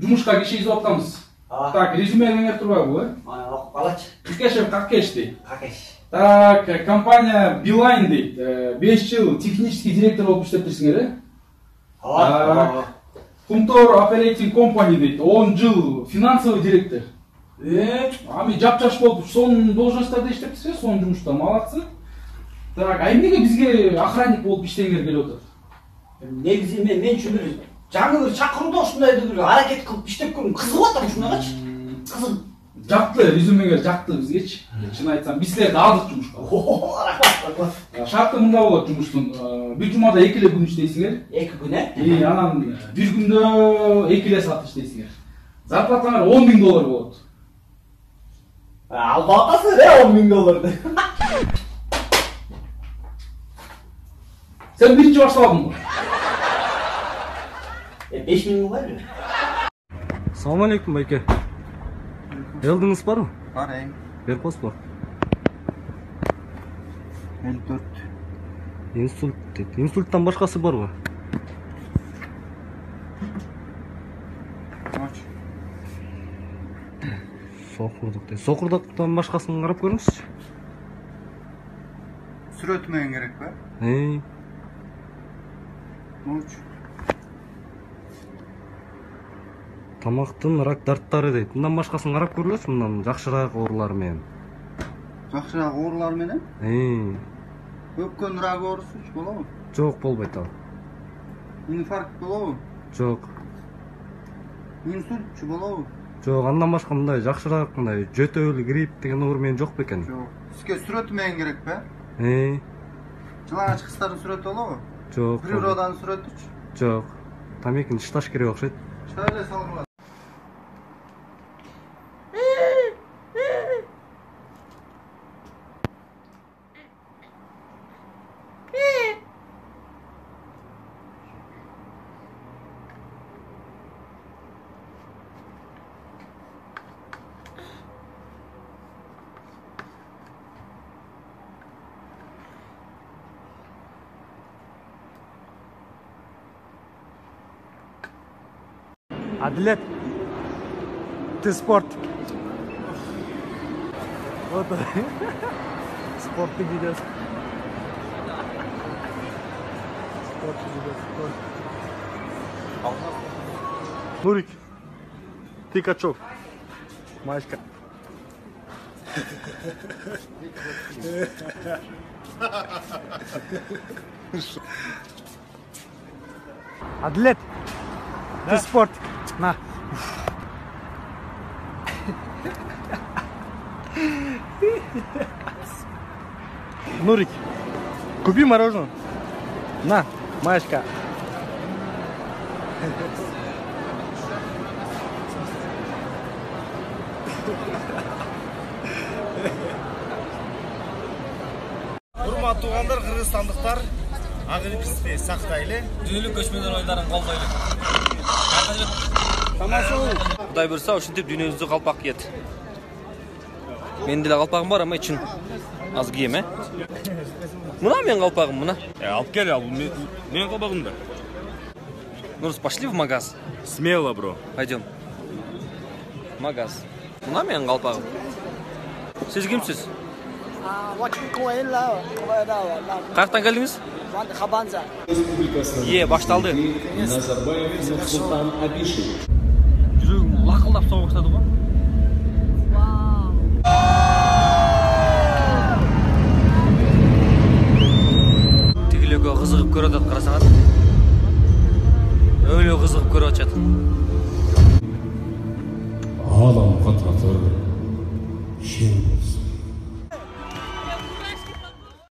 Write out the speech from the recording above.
Жумушка киши изип атканбыз. Так, резюмеңер турбайбы, э? Окуп алачы. Какешев Какеш дейт. Какеш. Так, компания Билайн дейт. 5 жыл технический директор болуп иштеп жүрсүңөр, э? Ооба. Кумтор Operating Company дейт. 10 жыл финансовый директор. Ами жапжаш болуп, сонун должностьтарда иштептсиз, сонун жумушта, молодцы. Так, а эмнеге бизге охранник болуп иштегиңер келип атат? Негизи мен үчүн бир жаңы бир чакырууда ушундайды бир аракет кылып иштеп көргүм кызыгып атам ушундагачы. Кызык. Жакты, резюмеңер жакты бизгечи. Чын айтсам, биз силерди алдык жумушка. Рахмат. Шарты мында болот жумуштун. Бир жумада 2 эле күн иштейсиңер. 2 күн, э? Анан бир күндө 2 эле саат иштейсиңер. Зарплатаңар $10,000 болот. Албата сыр, $10,000. Сен биринчи баштабадыңбы? 5,000 бар. Assalomu alaykum aka. Eldingiz bormi? Bor, Berpos bor. 54. Insult deydi. Insultdan boshqasi bormi? Qoch. Soqurduq deydi. Soqurduqdan boshqasini qarab ko'ringizchi. Suratmang kerak ba? Qoch. Тамактын рак дарттары дейт. Мындан башкасын карап көрүлөсү, мындан жакшыраак оорулар менен. Жакшыраак оорулар менен? Өпкөн рак оорусу болобу? Жок, болбойт ал. Инфаркт болобу? Жок. Инсультчу болобу? Жок, андан башка мындай жакшыраак мындай жөтөл, грипп деген оор менен жок бекен. Жок. Сизге сүрөтмөң керек ба? Жылаңач кыздардын сүрөтү болобу? Жок. Природанын сүрөтүчү? Жок. Тамекини шташ керек окшойт. Шайле салгыла. Адилет. Ты спорт. Вот. Спорт ты видишь. Спорт ты видишь. Нурик. Ты качок. Машка. Адлет. Ты спорт. На. Нурик, купи мороженое. На, Машка. Урматтуу туугандар, кыргызстандыктар, агрипсти сактайлы, дүйнөлүк көчмөндөр оюндарын колдойлу. Кудай буйрса, ушинтип дүйнөбүздү калпак кийет. Менин деле калпагым бар, ама ичин аз кийем, э? Мына менин калпагым, мына. Алып кел, ал менин калпагым да. Нурс, пошли в магаз. Смело, бро. Пойдем. Магаз. Мына менин калпагым. Сиз кимсиз? Каяктан келдиңиз? Хабанза. Башталды. Жүрөгүм лакылдап соға баштады го. Тигилөкө кызыгып көрүп атат, карасаңар. Өлө кызыгып көрүп атат. Алам катратыр, шен болсун.